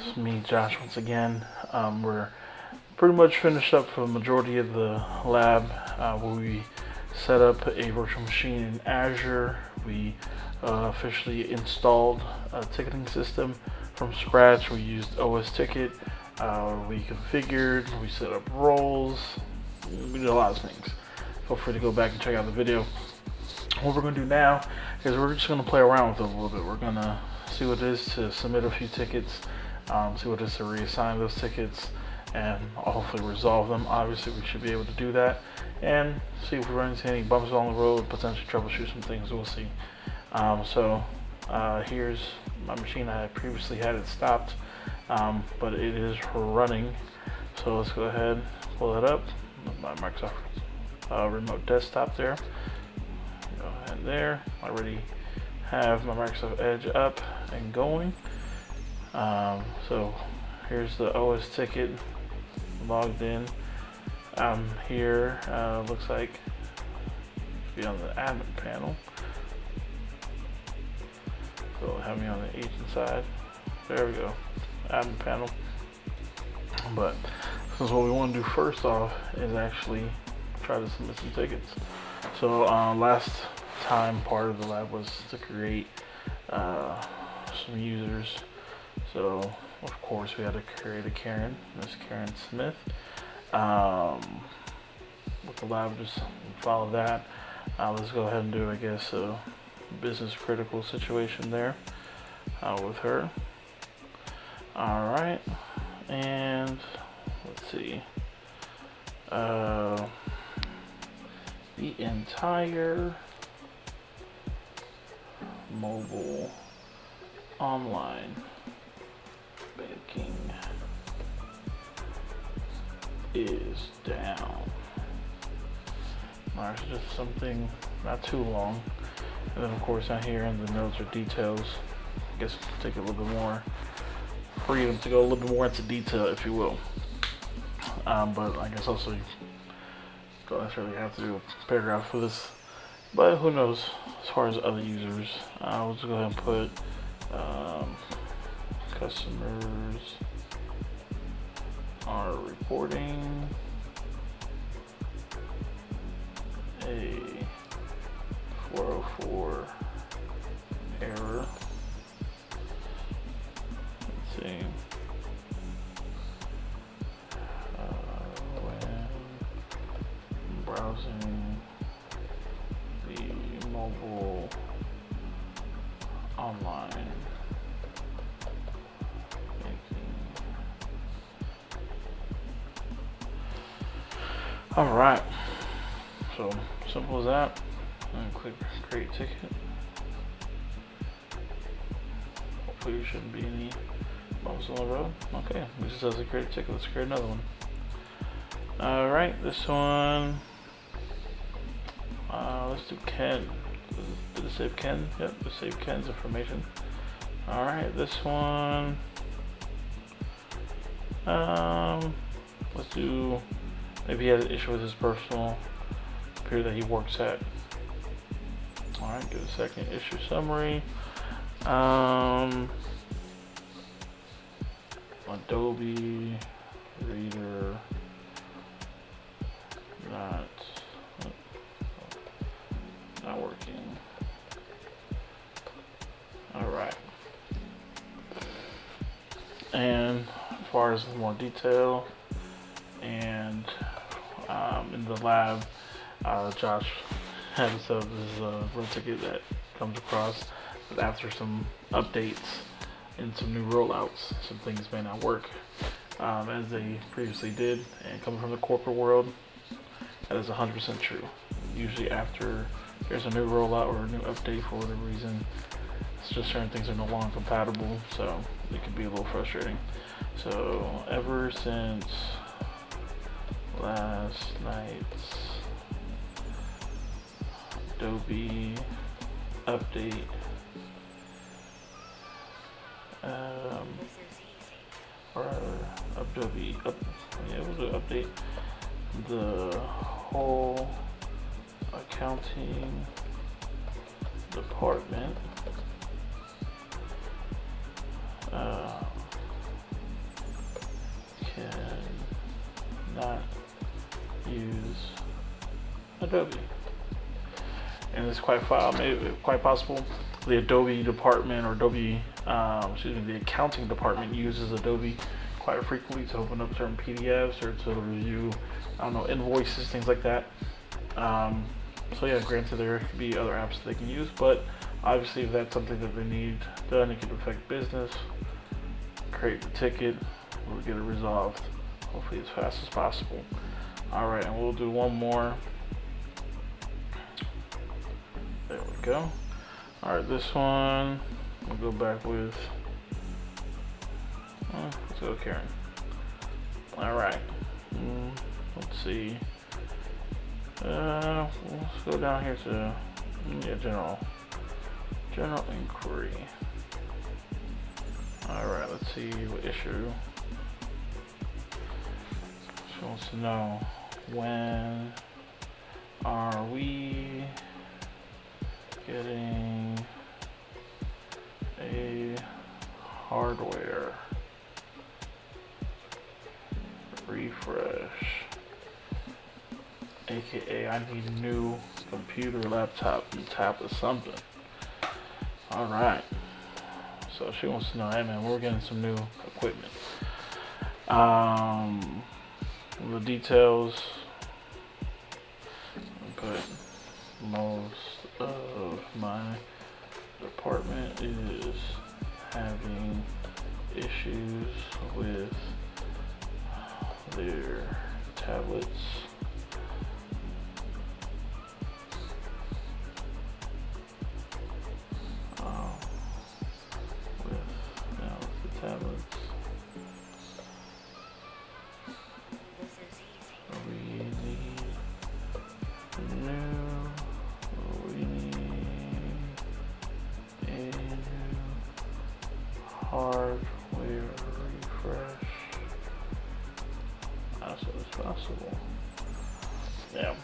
It's me, Josh, once again. We're pretty much finished up for the majority of the lab where we set up a virtual machine in Azure. We officially installed a ticketing system from scratch. We used osTicket. We configured, we set up roles. We did a lot of things. Feel free to go back and check out the video. What we're going to do now is we're just going to play around with it a little bit. We're going to see what it is to submit a few tickets, see what it is to reassign those tickets, and hopefully resolve them. Obviously, we should be able to do that, and see if we run into any bumps along the road, potentially troubleshoot some things. We'll see. Here's my machine. I previously had it stopped, but it is running. So let's go ahead, pull it up. My Microsoft remote desktop there. Go ahead there. I already have my Microsoft Edge up and going. So here's the osTicket logged in. Here looks like be on the admin panel. So have me on the agent side. There we go, admin panel. But since what we want to do first off is actually try to submit some tickets. So last time part of the lab was to create some users. So of course we had to create a Karen, Miss Karen Smith. With the lab, just follow that. Let's go ahead and do, I guess, a business critical situation there with her. All right, and let's see. The entire mobile online banking is down. Alright, so just something not too long. And then of course down here in the notes or details, I guess take a little bit more freedom to go a little bit more into detail, if you will. But I guess also you don't necessarily have to do a paragraph for this, but who knows as far as other users. We'll just go ahead and put customers are reporting a 404 error. Let's see. When browsing the mobile online banking. All right. So simple as that. And click create ticket. Hopefully there shouldn't be any bumps on the road. Okay, this just says create a ticket. Let's create another one. All right, this one. Let's do Ken. Did it save Ken? Yep, it saved Ken's information. All right, this one. Let's do. Maybe he has an issue with his personal computer that he works at. All right, give a second. Issue summary. Adobe Reader not working. All right. And as far as more detail, and in the lab, Josh had set up this real ticket that comes across, but after some updates and some new rollouts, some things may not work as they previously did. And coming from the corporate world, that is 100% true. Usually after there's a new rollout or a new update for whatever reason, it's just certain things are no longer compatible, so it can be a little frustrating. So ever since last night's Adobe update, we'll update the whole accounting department not use Adobe. And it's quite possible the Adobe department or Adobe, the accounting department uses Adobe quite frequently to open up certain PDFs or to review, I don't know, invoices, things like that. So yeah, granted there could be other apps that they can use, but obviously if that's something that they need done, it could affect business, create the ticket, we'll get it resolved, hopefully as fast as possible. Alright, and we'll do one more. There we go. Alright, this one, we'll go back with, let's go Karen. Alright, let's see. Let's go down here to, general inquiry. Alright, let's see what issue. She wants to know, when are we getting a hardware refresh? AKA, I need a new computer, laptop, and tablet, something. Alright. So she wants to know, hey man, we're getting some new equipment. The details, but most of my department is having issues with their tablets. Hardware refresh as soon as possible. Yeah.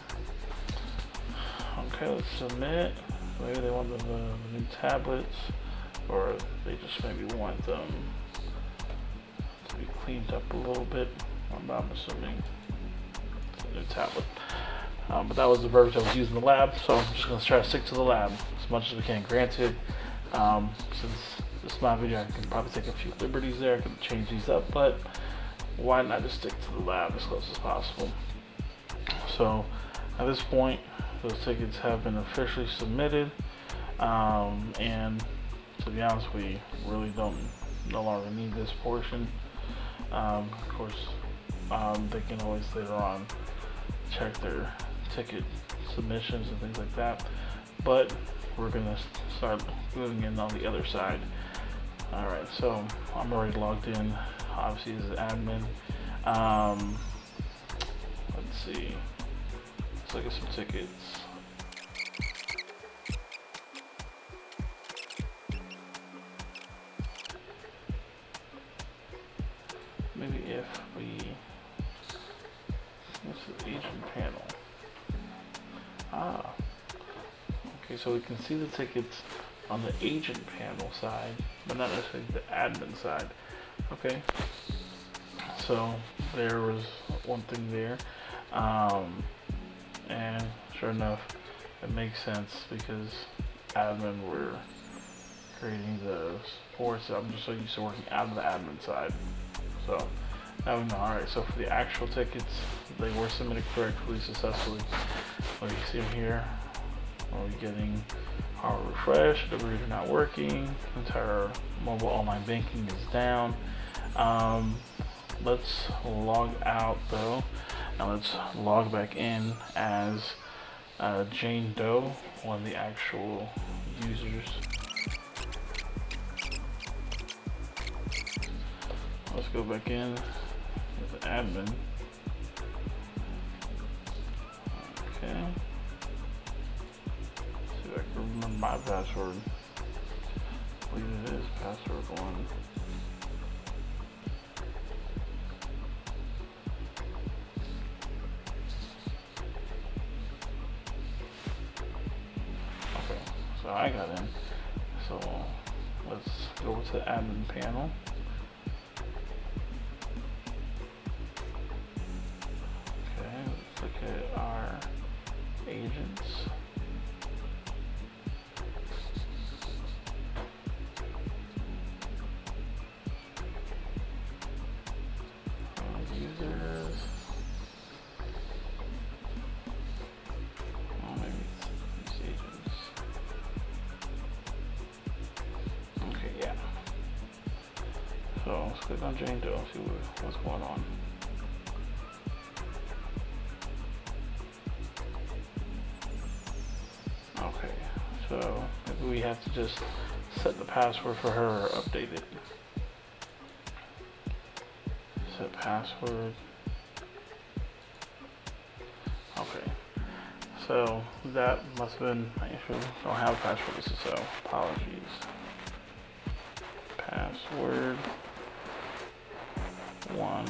Okay, let's submit. Maybe they want the new tablets, or they just maybe want them to be cleaned up a little bit. I'm assuming it's a new tablet. But that was the verbiage I was using in the lab, so I'm just going to try to stick to the lab as much as we can. Granted, since this is my video, I can probably take a few liberties there. I can change these up, but why not just stick to the lab as close as possible? So at this point, those tickets have been officially submitted, and to be honest, we really no longer need this portion. Of course, they can always later on check their ticket submissions and things like that, but we're gonna start moving in on the other side. Alright, so I'm already logged in, obviously as an admin. Let's see, let's look at some tickets. Maybe if we, this is the agent panel. Okay, so we can see the tickets on the agent panel side, but not necessarily the admin side. Okay, so there was one thing there, and sure enough, it makes sense because admin were creating the ports. I'm just so used to working out of the admin side. So now we know. Alright, so for the actual tickets, they were submitted correctly, successfully. What you see them here, are we getting hardware refresh, the reader not working, entire mobile online banking is down. Let's log out though, and let's log back in as Jane Doe, one of the actual users. Let's go back in as an admin. Okay. See if I can remember my password. I believe it is password 1. Okay, so I got in. So let's go over to the admin panel. users. Oh, maybe it's these agents. Okay, yeah. So let's click on Jane Doe, see what's going on. Okay, so maybe we have to just set the password for her or update it. Set password. Okay, so that must have been my issue. Don't have a password, so apologies. Password 1.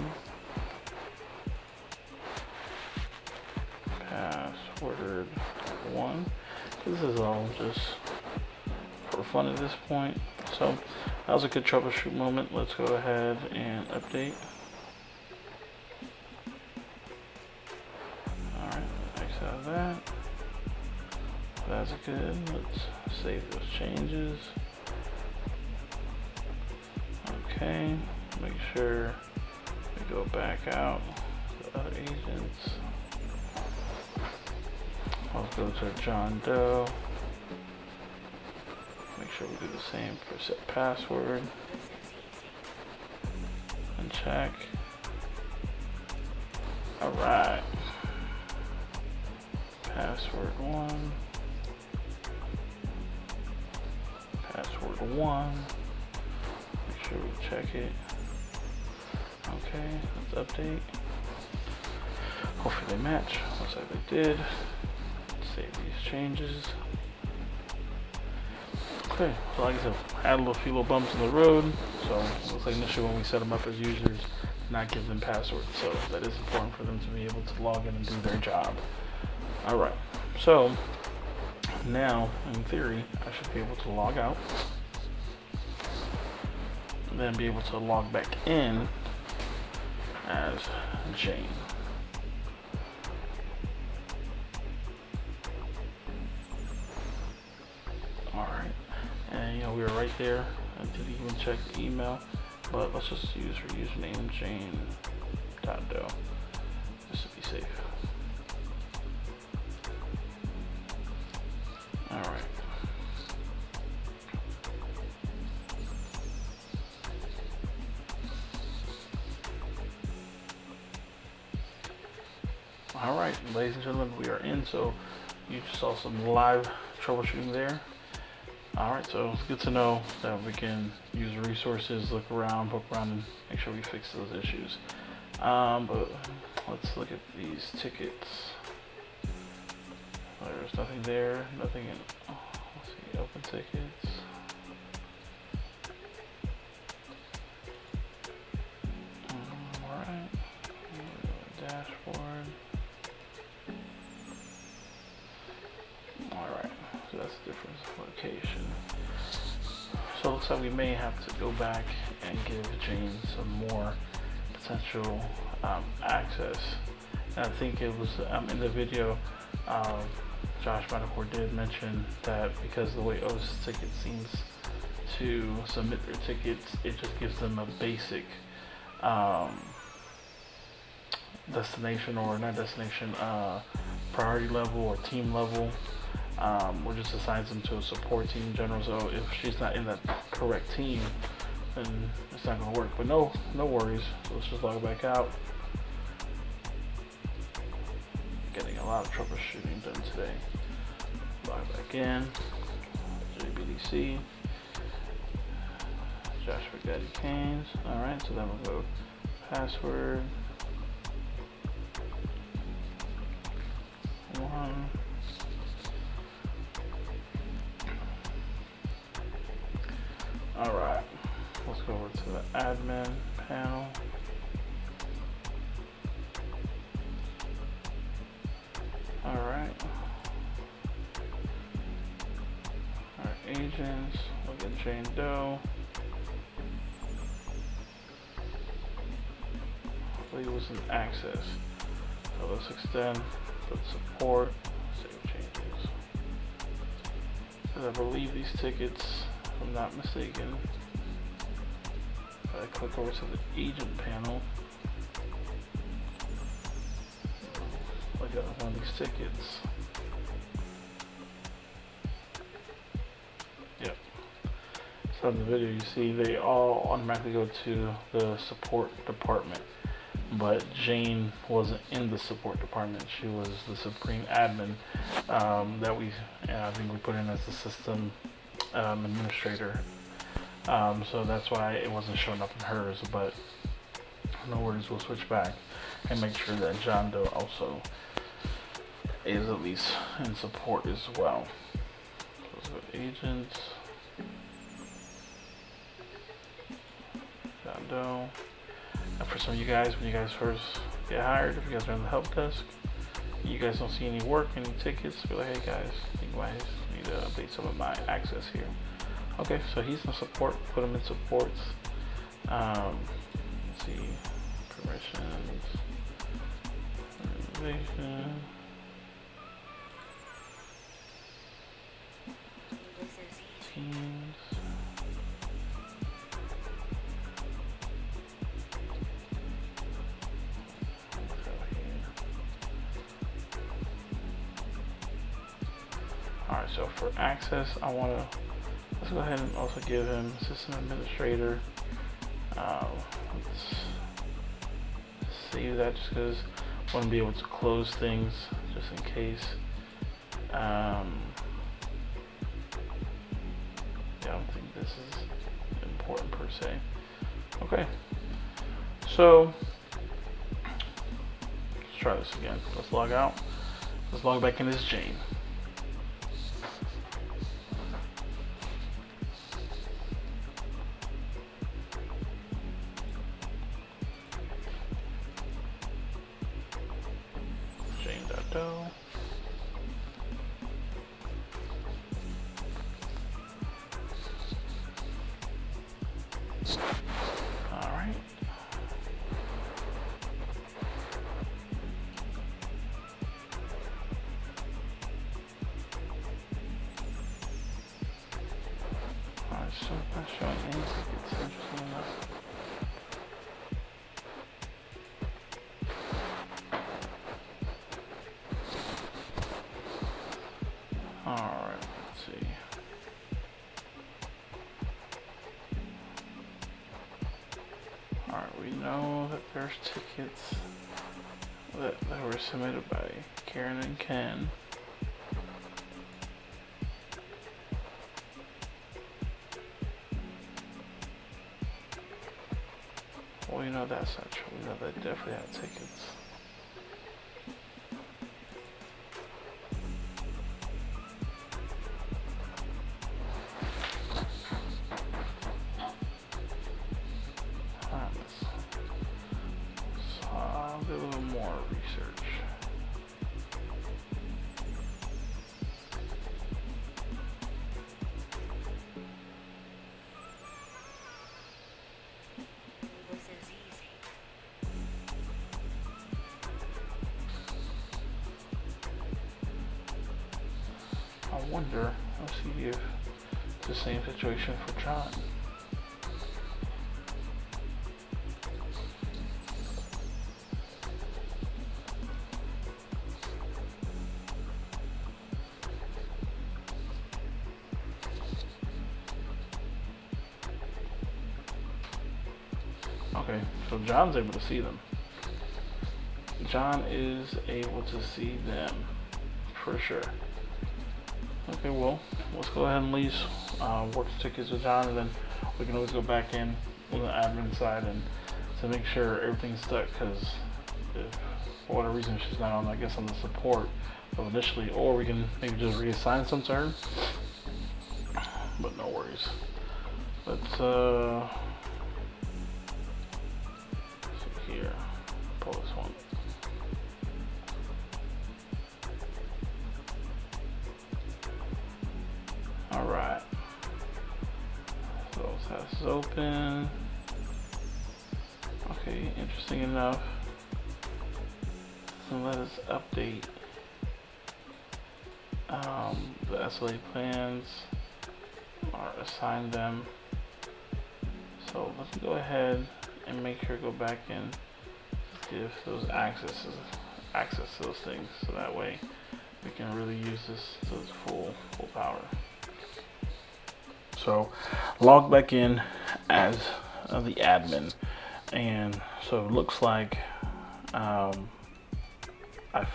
Password 1. This is all just for fun at this point. So that was a good troubleshoot moment. Let's go ahead and update. Alright, X out of that. That's good. Let's save those changes. Okay, make sure we go back out to other agents. Let's go to John Doe. Make sure we do the same for set password. And check. Alright. Password 1. Password 1. Make sure we check it. Okay, let's update. Hopefully they match. Looks like they did. Save these changes. Okay, so like I said, had a few little bumps in the road. So it looks like initially when we set them up as users, not give them passwords. So that is important for them to be able to log in and do their job. Alright, so now in theory I should be able to log out. And then be able to log back in as Jane. Alright, and we were right there. I didn't even check the email, but let's just use her username Jane.doe just to be safe. Alright. Alright, ladies and gentlemen, we are in. So you just saw some live troubleshooting there. Alright, so it's good to know that we can use resources, look around, poke around, and make sure we fix those issues. But let's look at these tickets. There's nothing there, nothing in, let's see, open tickets. Alright, dashboard. Alright, so that's a different location. So it looks like we may have to go back and give Jane some more potential access. And I think it was in the video, Josh Manafort did mention that because of the way osTicket seems to submit their tickets, it just gives them a basic destination, or not destination, priority level or team level, or just assigns them to a support team in general. So if she's not in that correct team, then it's not going to work. But no worries. So let's just log back out. Getting a lot of troubleshooting done today. Log back in. JBDC. Josh Spaghetti Canes. Alright, so then we'll go password 1. Alright, let's go over to the admin panel. Alright. Our agents, look at Jane Doe. Hopefully it was an access. So let's extend, put support, save changes. Because I believe these tickets, if I'm not mistaken, if I click over to the agent panel, go, one of these tickets. Yep. So in the video you see they all automatically go to the support department. But Jane wasn't in the support department. She was the supreme admin that I think we put in as the system administrator. So that's why it wasn't showing up in hers. But no worries, we'll switch back and make sure that John Doe also is at least in support as well. So agents, John Doe. And for some of you guys, when you guys first get hired, if you guys are in the help desk, you guys don't see any work, any tickets, be like, hey guys, you guys need to update some of my access here. Okay, so he's in support, put him in supports. Let's see, permissions, organization. Teams. Alright, so for access, let's go ahead and also give him system administrator. Let's save that just because I want to be able to close things just in case. Yeah, I don't think this is important per se. Okay, so let's try this again. Let's log out. Let's log back in as Jane. Jane.doe. Alright. Alright, so not showing any tickets, interesting enough. Alright, let's see. Alright, we know that there's tickets that were submitted by Karen and Ken. Well, we know that's not true. We know they definitely have tickets. So I'll do a little more research. I wonder, let's see if it's the same situation for John. Okay, so John's able to see them. John is able to see them, for sure. Okay, well, let's go ahead and lease work the tickets with John, and then we can always go back in on the admin side and to make sure everything's stuck, because if for whatever reason she's not on, I guess, on the support of initially, or we can maybe just reassign some to her, but no worries. Let's see here, pull this one. Alright, so this is open. Okay, interesting enough. So let us update the SLA plans or assign them. So let's go ahead and make sure go back in, give those accesses access to those things, so that way we can really use this to its full power. So log back in as the admin, and so it looks like I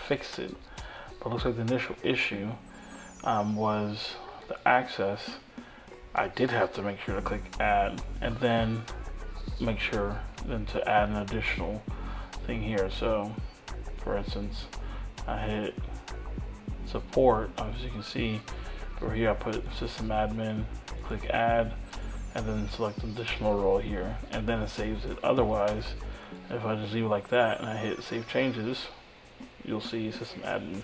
fixed it, but it looks like the initial issue was the access. I did have to make sure to click add, and then make sure then to add an additional thing here. So for instance, I hit support, as you can see over here I put system admin, click add, and then select additional role here, and then it saves it. Otherwise, if I just leave it like that and I hit save changes, you'll see system admin.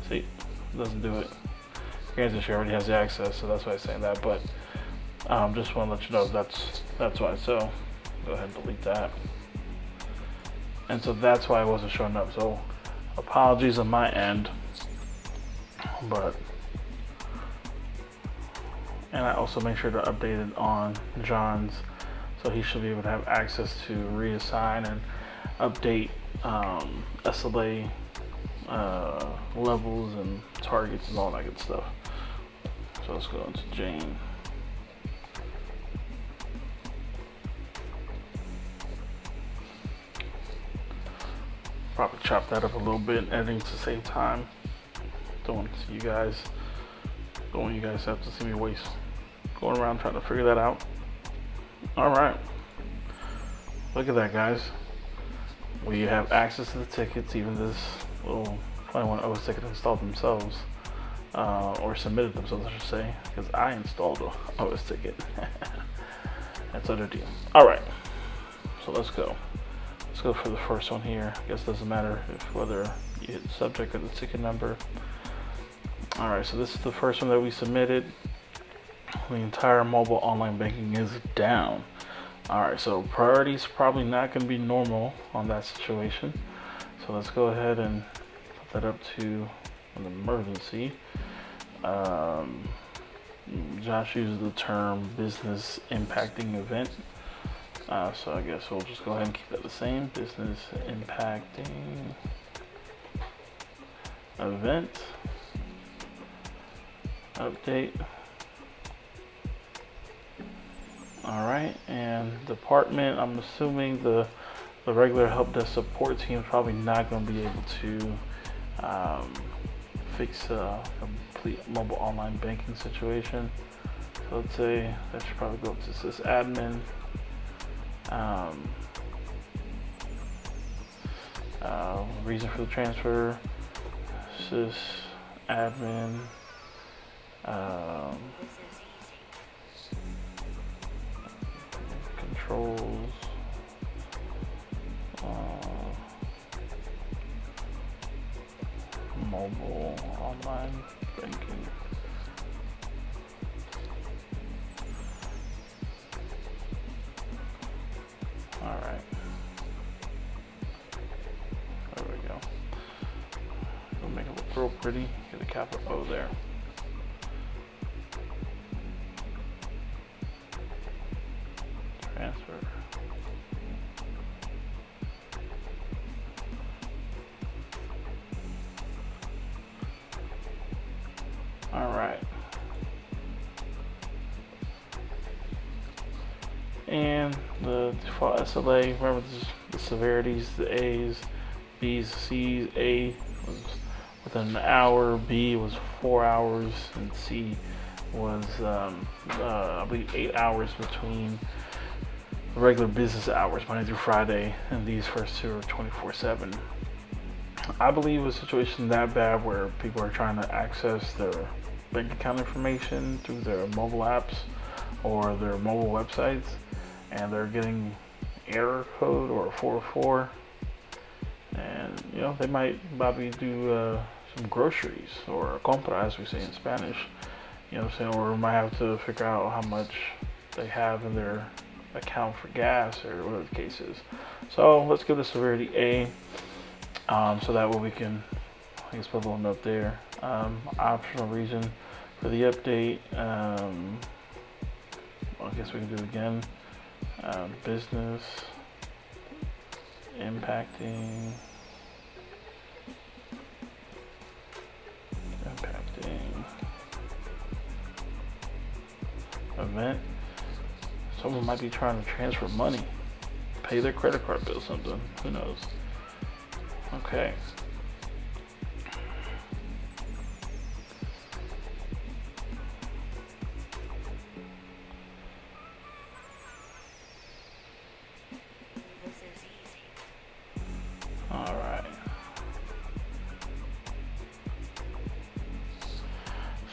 See, it doesn't do it. Granted, she already has the access, so that's why I'm saying that, but just want to let you know that's why. So go ahead and delete that. And so that's why it wasn't showing up. So apologies on my end, but and I also make sure to update it on John's, so he should be able to have access to reassign and update SLA levels and targets and all that good stuff. So let's go into Jane. Probably chop that up a little bit, editing to save time. Don't want you guys have to see me waste going around trying to figure that out. All right, look at that, guys. We have access to the tickets, even this little 21 osTicket installed themselves, or submitted themselves, I should say, because I installed the osTicket. That's other deal. All right, so let's go. Let's go for the first one here. I guess it doesn't matter whether you hit the subject or the ticket number. All right, so this is the first one that we submitted. The entire mobile online banking is down. All right, so priority's probably not going to be normal on that situation. So let's go ahead and put that up to an emergency. Josh uses the term business impacting event. So I guess we'll just go ahead and keep that the same. Business impacting event. Update. All right, and department, I'm assuming the regular help desk support team is probably not going to be able to fix a complete mobile online banking situation. So let's say that should probably go up to sysadmin. Reason for the transfer, sysadmin. Controls, mobile online banking. All right, there we go. We'll make it look real pretty. Get a capital O there. Transfer. All right. And the default SLA, remember the severities, the A's, B's, C's. A was within an hour, B was 4 hours, and C was I believe 8 hours between regular business hours, Monday through Friday, and these first two are 24/7. I believe a situation that bad where people are trying to access their bank account information through their mobile apps or their mobile websites, and they're getting error code or 404, and you know they might probably do some groceries or compra, as we say in Spanish. You know what I'm saying? Or might have to figure out how much they have in their account for gas or whatever the case is. So let's give the severity A, so that way we can, I guess, put a little note there. Optional reason for the update, I guess we can do it again. Business impacting event. Someone might be trying to transfer money, pay their credit card bill, something. Who knows? Okay. All right.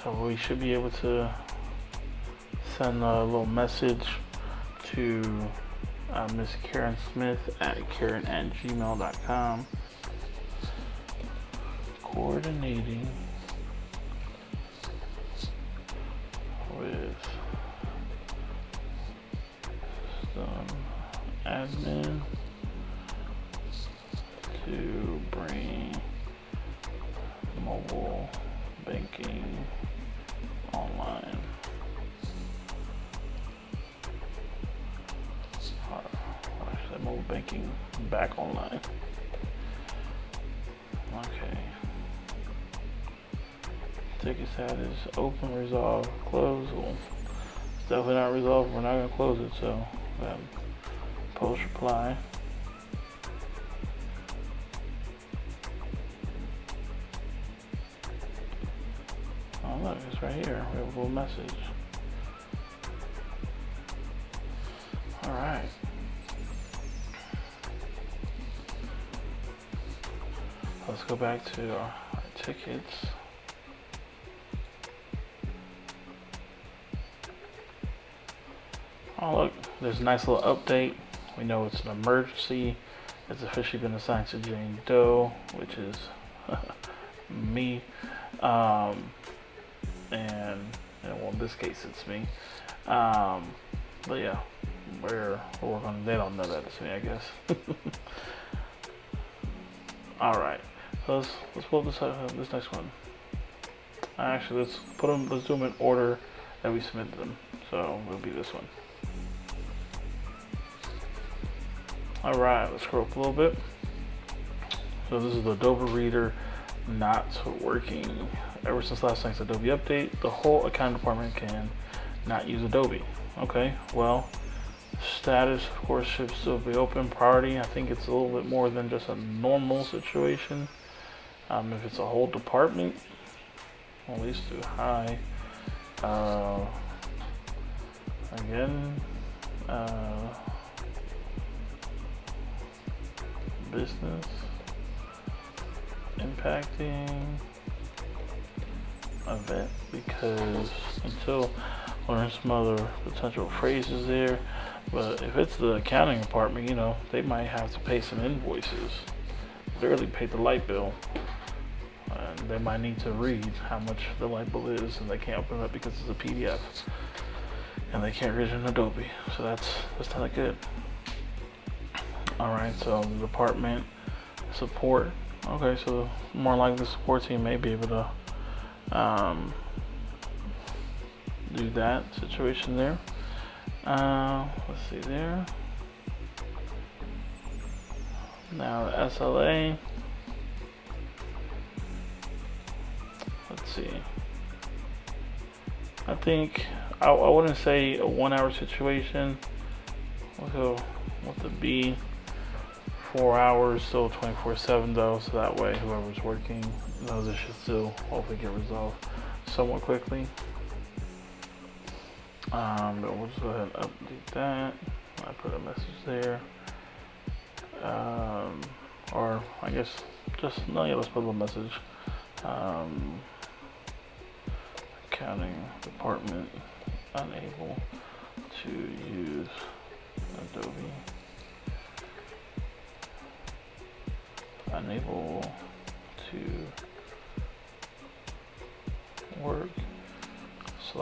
So we should be able to send a little message to Miss Karen Smith at karen@gmail.com, coordinating with some admin to bring mobile banking online. Or actually, mobile banking back online. Okay. Ticket status open, resolve, close. Well, it's definitely not resolved. We're not going to close it, so post reply. Oh look, it's right here. We have a little message. Alright. Let's go back to our tickets. Oh look, there's a nice little update. We know it's an emergency. It's officially been assigned to Jane Doe, which is me. And well, in this case it's me. But yeah, we're working on. They don't know that it's me, I guess. All right, so let's pull this next one. Actually, let's do them in order that we submitted them. So it'll be this one. All right, let's scroll up a little bit. So this is the Adobe Reader not working. Ever since last night's Adobe update, the whole accounting department can not use Adobe. Okay, well, status of course should still be open. Priority, I think it's a little bit more than just a normal situation. If it's a whole department, at least do high. Again, business impacting event, because until learn some other potential phrases there. But if it's the accounting department, you know, they might have to pay some invoices, barely pay the light bill, and they might need to read how much the light bill is, and they can't open it up because it's a PDF, and they can't read it in Adobe. So that's not good. All right, so the department support. Okay, so more likely the support team may be able to do that situation there. Let's see there. Now the SLA. Let's see. I think I wouldn't say a 1 hour situation. We'll go with the B. 4 hours, still 24/7 though, so that way whoever's working knows it should still hopefully get resolved somewhat quickly. But we'll just go ahead and update that. I put a message there. Or I guess just, no, yeah, let's put a little message. Accounting department unable to use Adobe. Unable to work /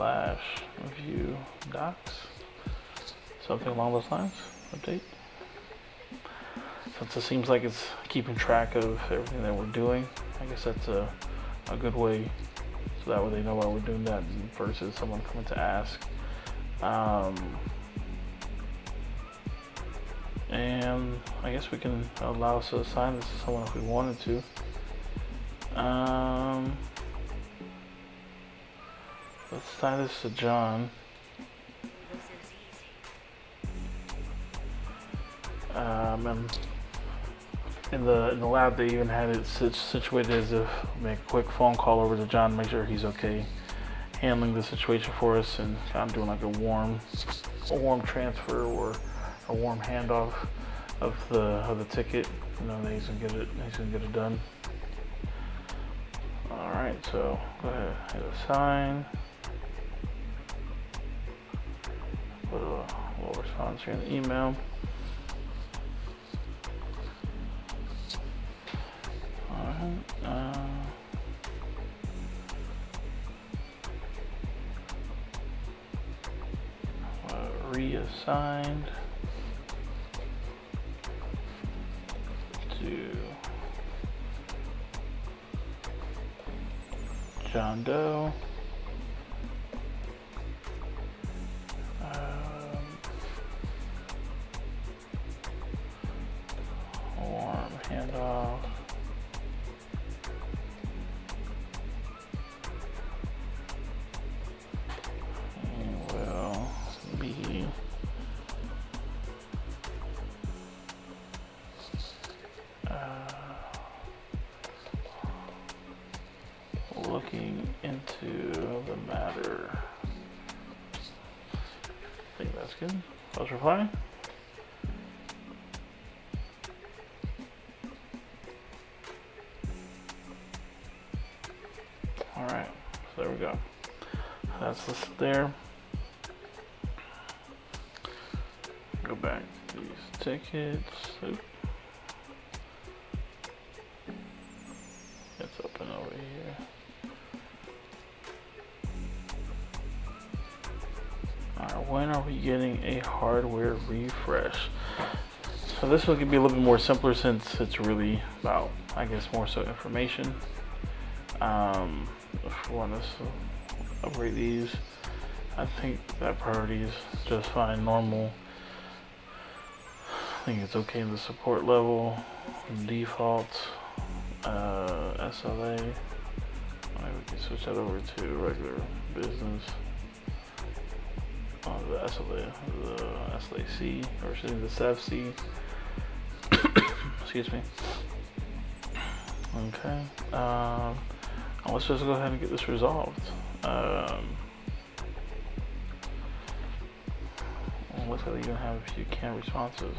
review docs, something along those lines. Update. Since it seems like it's keeping track of everything that we're doing, I guess that's a good way, so that way they know why we're doing that versus someone coming to ask. And I guess we can allow us to assign this to someone if we wanted to. Let's assign this to John. And in the lab, they even had it situated as if make a quick phone call over to John, make sure he's okay, handling the situation for us, and kind of doing like a warm transfer or a warm handoff of the ticket. You know, that he's gonna get it done. All right, so go ahead, hit assign. Put a little response here in the email. Alright, reassigned to John Doe. Warm handoff. Will be looking into the matter. I think that's good. Let's reply. Alright, so there we go. That's listed there. Go back to these tickets. Oop. It's open over here. Alright, when are we getting a hardware refresh? So this one can be a little bit more simpler since it's really about, I guess, more so information. If we want us to upgrade these, I think that priority is just fine. Normal, I think it's okay in the support level. Default, SLA. We can switch that over to regular business. The SLA, the SLAC, or excuse me, the SAFC. Excuse me. Okay. Let's just go ahead and get this resolved. Looks like they even have a few canned responses.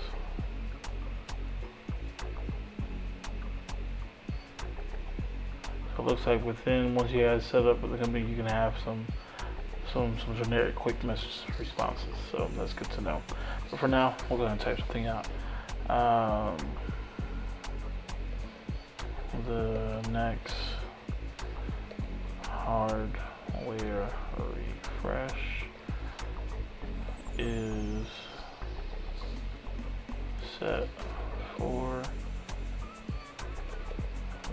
So it looks like once you guys set up with the company, you can have some generic quick message responses. So that's good to know. But for now, we'll go ahead and type something out. The next hardware refresh is set for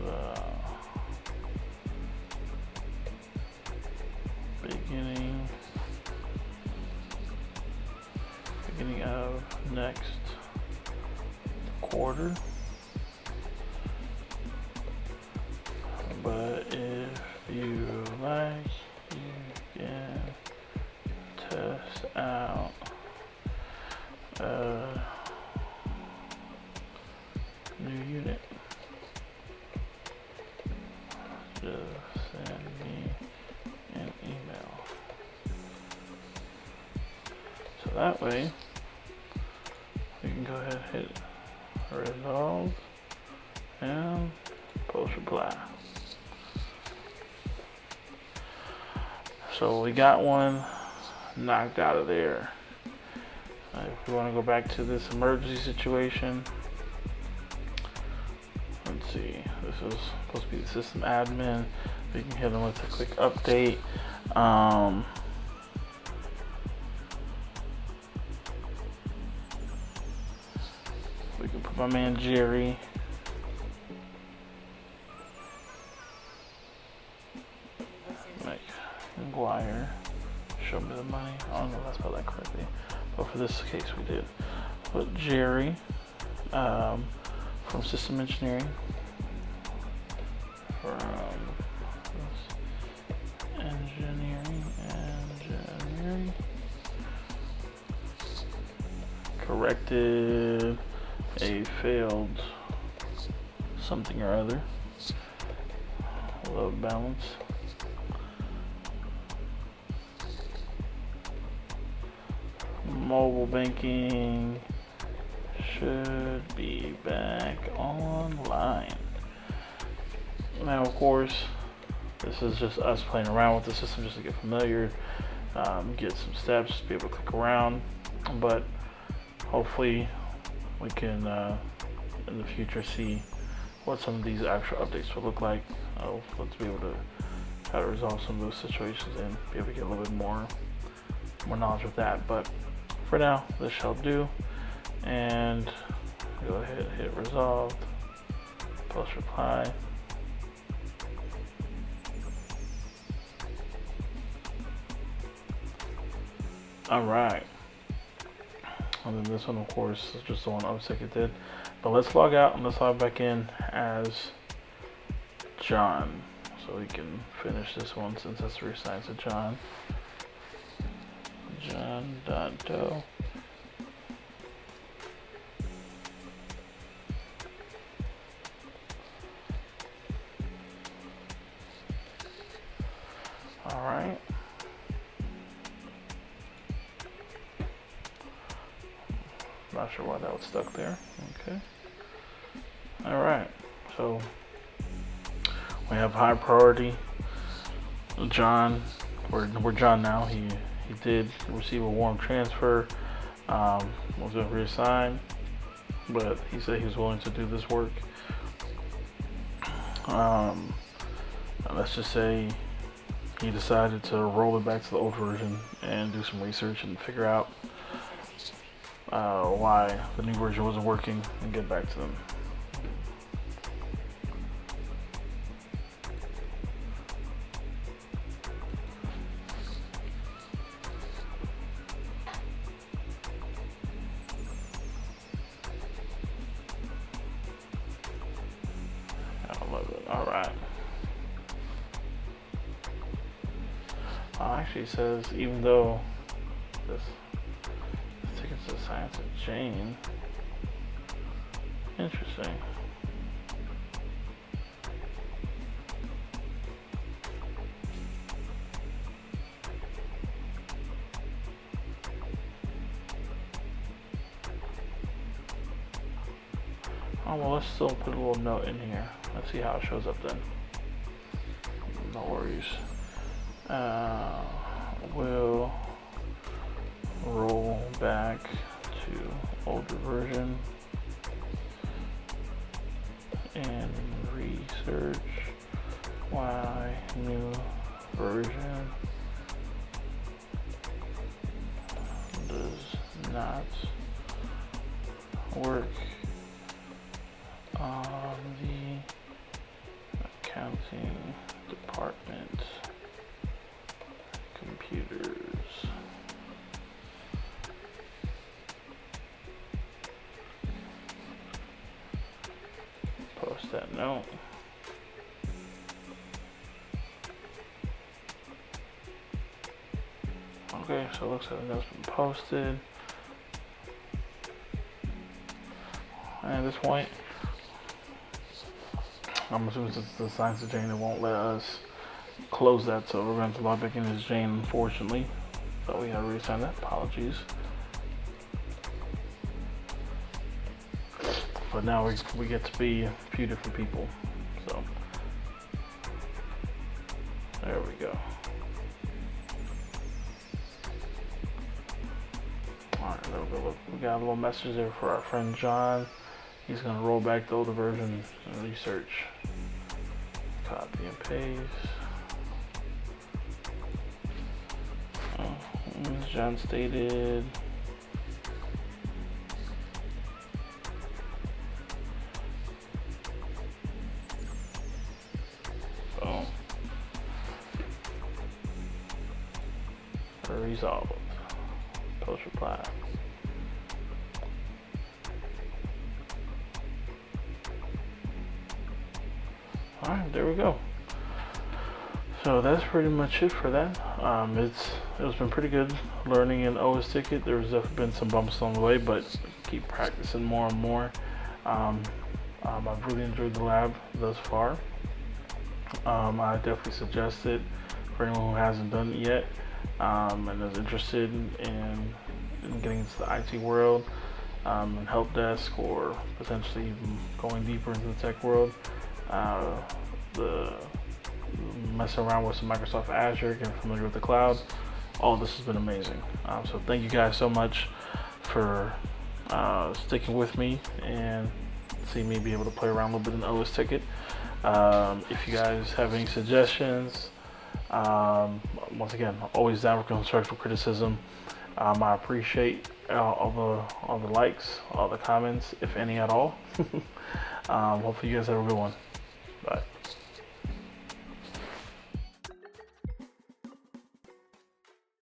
the beginning of next quarter. But if you like, you can test out a new unit. Just send me an email. So that way, we can go ahead and hit resolve and post reply. So we got one knocked out of there. If we want to go back to this emergency situation, let's see, this is supposed to be the system admin. We can hit them with a quick update. We can put my man Jerry. Inquire, show me the money. I don't know if I spelled that correctly, but for this case we did. But Jerry from System Engineering, corrected a failed something or other. Load balance. Mobile banking should be back online. Now, of course, this is just us playing around with the system just to get familiar, get some steps, be able to click around. But hopefully, we can in the future see what some of these actual updates will look like. Let's be able to try to resolve some of those situations and be able to get a little bit more knowledge of that. But for now, this shall do. And go ahead, hit resolved, post reply. Alright. And then this one, of course, is just the one osTicket did. But let's log out and let's log back in as John, so we can finish this one since that's reassigned to John. John.doe. Alright. Not sure why that was stuck there. Okay. Alright. So we have high priority. John, we're John now. He did receive a warm transfer. Was going to reassign, but he said he was willing to do this work. Let's just say he decided to roll it back to the old version and do some research and figure out why the new version wasn't working and get back to them. I love it. All right. Actually, it says even though this ticket's assigned to Jane. Interesting. Oh, well, let's still put a little note in here. Let's see how it shows up then. No worries. We'll roll back to older version and research why new version does not work on the accounting department computers. Post that note. Okay, so it looks like that's been posted. And at this point, I'm assuming since it's assigned to Jane, it won't let us close that, so we're going to log back in as Jane, unfortunately. So we gotta reassign that. Apologies. But now we get to be a few different people. So there we go. Alright, we got a little message there for our friend John. He's gonna roll back the older version and research. Copy and paste. As John stated, boom. Resolved. Post reply. Alright, there we go. So that's pretty much it for that. It's been pretty good learning in osTicket. There's definitely been some bumps on the way, but keep practicing more and more. I've really enjoyed the lab thus far. I definitely suggest it for anyone who hasn't done it yet, and is interested in getting into the IT world, and help desk, or potentially even going deeper into the tech world. The messing around with some Microsoft Azure, getting familiar with the cloud, all this has been amazing. So thank you guys so much for sticking with me and seeing me be able to play around a little bit in osTicket. If you guys have any suggestions, once again, always down for constructive criticism. I appreciate all the likes, all the comments, if any at all. Hopefully you guys have a good one. Bye.